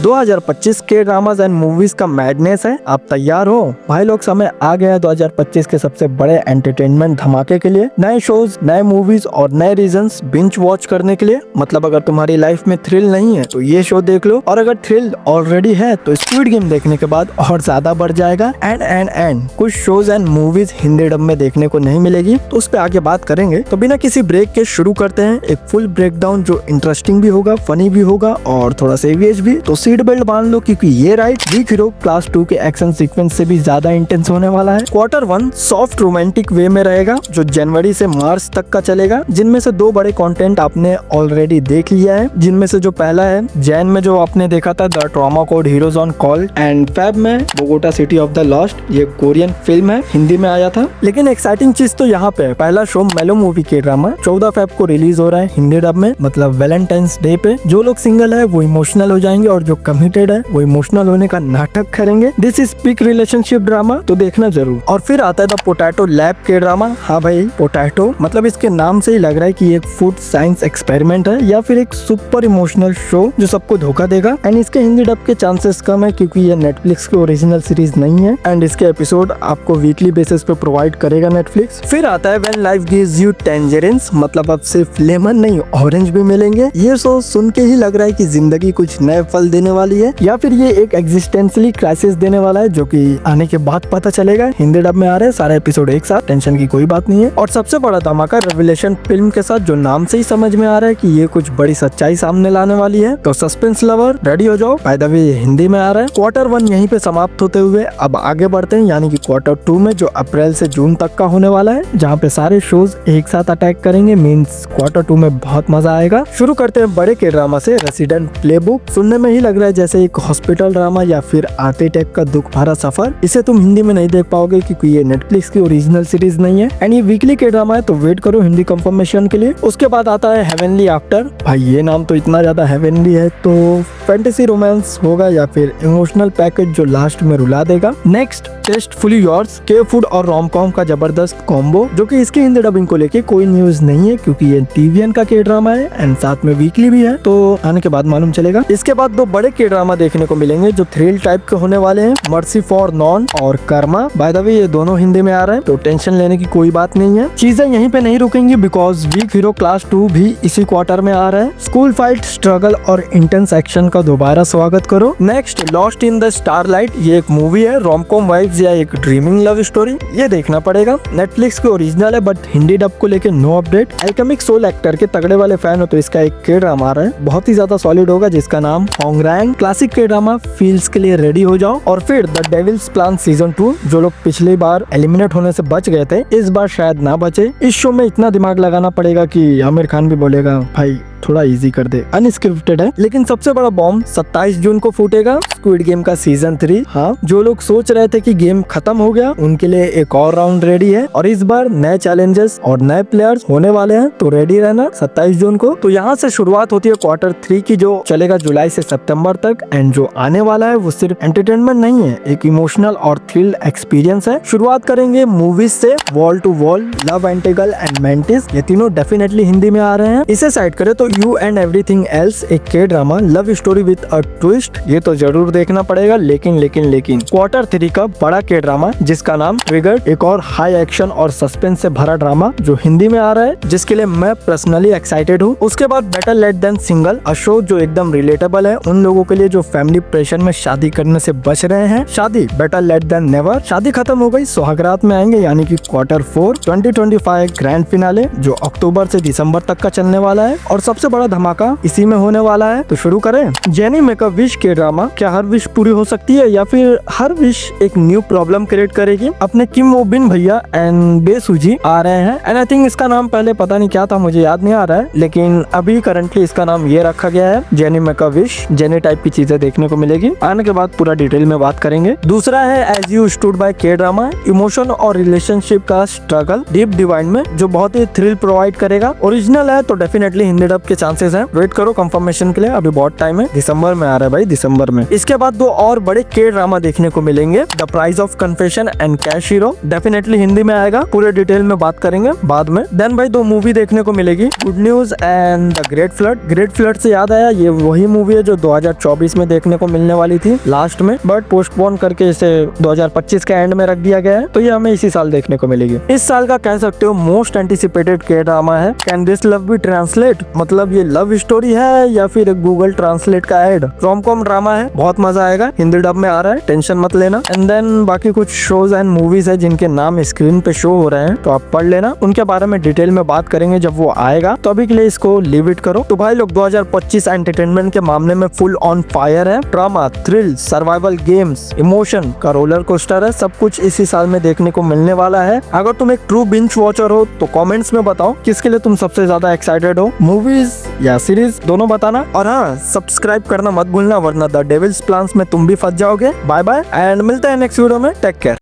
2025 के dramas and movies का madness है। आप तैयार हो भाई लोग? समय आ गया है 2025 के सबसे बड़े एंटरटेनमेंट धमाके के लिए। नए शोज, नए मूवीज और नए रीजंस बिंज वॉच करने के लिए। मतलब अगर तुम्हारी लाइफ में थ्रिल नहीं है तो ये शो देख लो, और अगर थ्रिल ऑलरेडी है तो स्क्विड गेम देखने के बाद और ज्यादा बढ़ जाएगा। एंड कुछ shows and movies Hindi dub में देखने को नहीं मिलेगी, तो उस पर आगे बात करेंगे। तो बिना किसी ब्रेक के शुरू करते हैं एक फुल ब्रेकडाउन जो इंटरेस्टिंग भी होगा, फनी भी होगा और थोड़ा सेवियस भी। तो सीट बेल्ट बांध लो क्योंकि ये राइड वीक हीरो क्लास 2 के एक्शन सीक्वेंस से भी ज्यादा इंटेंस होने वाला है। क्वार्टर 1 सॉफ्ट रोमांटिक वे में रहेगा जो जनवरी से मार्च तक का चलेगा, जिनमें से 2 बड़े कंटेंट आपने ऑलरेडी देख लिया है। जिनमें से जो पहला है जैन में जो आपने देखा था the trauma code heroes on call, and Feb में Bogota city of the lost, ये कोरियन फिल्म है, हिंदी में आया था। लेकिन एक्साइटिंग चीज तो यहाँ पे पहला शो मेलो मूवी के ड्रामा 14 फेब को रिलीज हो रहा है हिंदी डब में, मतलब वैलेंटाइंस डे पे। जो लोग सिंगल है वो इमोशनल हो जाएंगे और जो कमिटेड है वो इमोशनल होने का नाटक करेंगे। This is peak relationship drama, तो देखना जरूर। और फिर आता है द पोटैटो लैब के ड्रामा। हाँ भाई, पोटैटो मतलब इसके नाम से ही लग रहा है कि एक फूड साइंस एक्सपेरिमेंट है या फिर एक सुपर इमोशनल शो जो सबको धोखा देगा। एंड इसके हिंदी डब के चांसेस कम है क्योंकि ये नेटफ्लिक्स की ओरिजिनल सीरीज नहीं है, एंड इसके एपिसोड आपको वीकली बेसिस पे प्रोवाइड करेगा नेटफ्लिक्स। फिर आता है व्हेन लाइफ गिव्स यू टेंजरिन्स, मतलब अब सिर्फ लेमन नहीं ऑरेंज भी मिलेंगे। ये शो सुन के ही लग रहा है कि जिंदगी कुछ नए फल देने वाली है, या फिर ये एक एग्जिस्टेंशियली क्राइसिस देने वाला है, जो कि आने के बाद पता चलेगा। हिंदी डब में आ रहे हैं सारे एपिसोड एक साथ, टेंशन की कोई बात नहीं है। और सबसे बड़ा धमाका रेवलेशन फिल्म के साथ, जो नाम से ही समझ में आ रहा है कि ये कुछ बड़ी सच्चाई सामने लाने वाली है। तो सस्पेंस लवर रेडी हो जाओ। बाय द वे ये हिंदी में आ रहा है। क्वार्टर 1 यहीं पे समाप्त होते हुए अब आगे बढ़ते हैं, यानी कि क्वार्टर 2 में जो अप्रैल से जून तक का होने वाला है, जहाँ पे सारे शोज एक साथ अटैक करेंगे। मींस क्वार्टर 2 में बहुत मजा आएगा। शुरू करते हैं बड़े के ड्रामा से, रेसिडेंट प्लेबुक। सुनने में ही लग रहा है जैसे एक हॉस्पिटल ड्रामा या फिर आर्किटेक्ट का दुख भरा सफर। इसे तुम हिंदी में नहीं देख पाओगे क्योंकि ये नेटफ्लिक्स की ओरिजिनल सीरीज नहीं है, एंड ये वीकली के ड्रामा है, तो वेट करो हिंदी कंफर्मेशन के लिए। उसके बाद आता है हेवनली आफ्टर। भाई ये नाम तो इतना ज्यादा हेवनली है, तो फैंटेसी रोमांस होगा या फिर इमोशनल पैकेज जो लास्ट में रुला देगा। नेक्स्ट टेस्टफुली योर्स, के फूड और रोम कॉम का जबरदस्त कॉम्बो, जो कि इसकी हिंदी डबिंग को लेके कोई न्यूज नहीं है क्योंकि ये टीवीएन का के ड्रामा है एंड साथ में वीकली भी है, तो आने के बाद मालूम चलेगा। इसके बाद 2 बड़े के ड्रामा देखने को मिलेंगे जो थ्रिल टाइप के होने वाले हैं, मर्सी फॉर नॉन और कर्मा। बाय द वे ये दोनों हिंदी में आ रहे हैं, तो टेंशन लेने की कोई बात नहीं है। चीजें यहीं पे नहीं रुकेंगी बिकॉज वीक हीरो क्लास 2 भी इसी क्वार्टर में आ रहा है। स्कूल फाइट, स्ट्रगल और इंटेंस एक्शन का दोबारा स्वागत करो। Next lost in the starlight, ये एक मूवी है, रोमकॉम वाइब्स या एक ड्रीमिंग लव स्टोरी, ये देखना पड़ेगा। नेटफ्लिक्स की ओरिजिनल है बट हिंदी डब को लेके नो अपडेट। एल्केमिक सोल एक्टर के तगड़े वाले फैन हो तो इसका एक के ड्रामा आ रहा है, बहुत ही ज्यादा सॉलिड होगा, जिसका नाम होंगरैंग। क्लासिक के ड्रामा फील्स के लिए रेडी हो जाओ। और फिर द डेविल्स प्लान सीजन 2, जो लोग पिछली बार एलिमिनेट होने से बच गए थे इस बार शायद ना बचे। इस शो में इतना दिमाग लगाना पड़ेगा कि आमिर खान भी बोलेगा भाई थोड़ा इजी कर दे। अनस्क्रिप्टेड है, लेकिन सबसे बड़ा बॉम्ब 27 जून को फूटेगा, स्क्विड गेम का सीजन 3। हाँ, जो लोग सोच रहे थे कि गेम खत्म हो गया उनके लिए एक और राउंड रेडी है, और इस बार नए चैलेंजेस और नए प्लेयर्स होने वाले हैं, तो रेडी रहना 27 जून को। तो यहाँ से शुरुआत होती है क्वार्टर 3 की, जो चलेगा जुलाई से सितंबर तक, एंड जो आने वाला है वो सिर्फ एंटरटेनमेंट नहीं है, एक इमोशनल और थ्रिल एक्सपीरियंस है। शुरुआत करेंगे मूवीज से, wall to wall, love untangled and Mantis, ये तीनों डेफिनेटली हिंदी में आ रहे हैं। इसे साइड करे तो यू एंड एवरीथिंग एल्स, एक के drama love story with a twist, ये तो जरूर देखना पड़ेगा। लेकिन क्वार्टर 3 का बड़ा के ड्रामा जिसका नाम ट्रिगर्ड, एक और हाई एक्शन और सस्पेंस से भरा ड्रामा जो हिंदी में आ रहा है, जिसके लिए मैं पर्सनली एक्साइटेड हूँ। उसके बाद better late than single, a show जो एकदम रिलेटेबल है उन लोगों के लिए जो फैमिली प्रेशर में शादी करने से बच रहे हैं। शादी बेटर लेट देन नेवर, शादी खत्म हो गई सुहागरात में आएंगे, यानी कि क्वार्टर 4 2025 ग्रैंड फिनाले जो अक्टूबर से दिसंबर तक का चलने वाला है, और सबसे बड़ा धमाका इसी में होने वाला है। तो शुरू करें। जेनी मेक अ विश के ड्रामा, क्या हर विश पूरी हो सकती है या फिर हर विश एक न्यू प्रॉब्लम क्रिएट करेगी? अपने किम वो बिन भैया एंड बेसुजी आ रहे हैं, एंड आई थिंक इसका नाम पहले पता नहीं क्या था, मुझे याद नहीं आ रहा है, लेकिन अभी करंटली इसका नाम ये रखा गया है, jenny make a wish. Jenny type की चीजें देखने को मिलेगी, आने के बाद पूरा डिटेल में बात करेंगे। दूसरा है एज यू स्टूड बाय के ड्रामा, इमोशन और रिलेशनशिप का स्ट्रगल डीप डिवाइन में, जो बहुत ही थ्रिल प्रोवाइड करेगा। ओरिजिनल है तो डेफिनेटली हिंदी डब के चांसेस हैं। वेट करो कंफर्मेशन के लिए, अभी बहुत टाइम है, दिसंबर में आ रहा है भाई, दिसंबर में। इसके बाद दो और बड़े के ड्रामा देखने को मिलेंगे, the price of confession and cash hero. Definitely Hindi में आएगा, पूरे डिटेल में बात करेंगे बाद में। देन भाई दो मूवी देखने को मिलेगी, good news and the great flood. Great flood से याद आया, ये वही मूवी है जो 2024 में देखने को मिलने वाली थी लास्ट में, बट पोस्टपोन करके इसे 2025 के एंड में रख दिया गया है, तो ये हमें इसी साल देखने को मिलेगी। इस साल का कह सकते हो मोस्ट एंटिसिपेटेड के ड्रामा है। Can this love be translate, मतलब ये लव स्टोरी है या फिर गूगल ट्रांसलेट का एड। रोम कॉम ड्रामा है, बहुत मजा आएगा, हिंदी डब में आ रहा है, टेंशन मत लेना। एंड देन बाकी कुछ शोज एंड मूवीज है जिनके नाम स्क्रीन पे शो हो रहे हैं, तो आप पढ़ लेना, उनके बारे में डिटेल में बात करेंगे जब वो आएगा। तो अभी के लिए इसको लीव इट करो। तो भाई लोग 2025 एंटरटेनमेंट के मामले में फुल ऑन फायर है। Drama, thrill, survival games, emotion का रोलर कोस्टर है, सब कुछ इसी साल में देखने को मिलने वाला है। अगर तुम एक ट्रू बिंज वॉचर हो तो कमेंट्स में बताओ किसके लिए तुम सबसे ज्यादा एक्साइटेड हो, मूवीज या सीरीज, दोनों बताना। और हाँ, सब्सक्राइब करना मत भूलना, वरना द डेविल्स प्लान्स में तुम भी फंस जाओगे। बाय बाय एंड मिलते हैं नेक्स्ट वीडियो में, टेक केयर।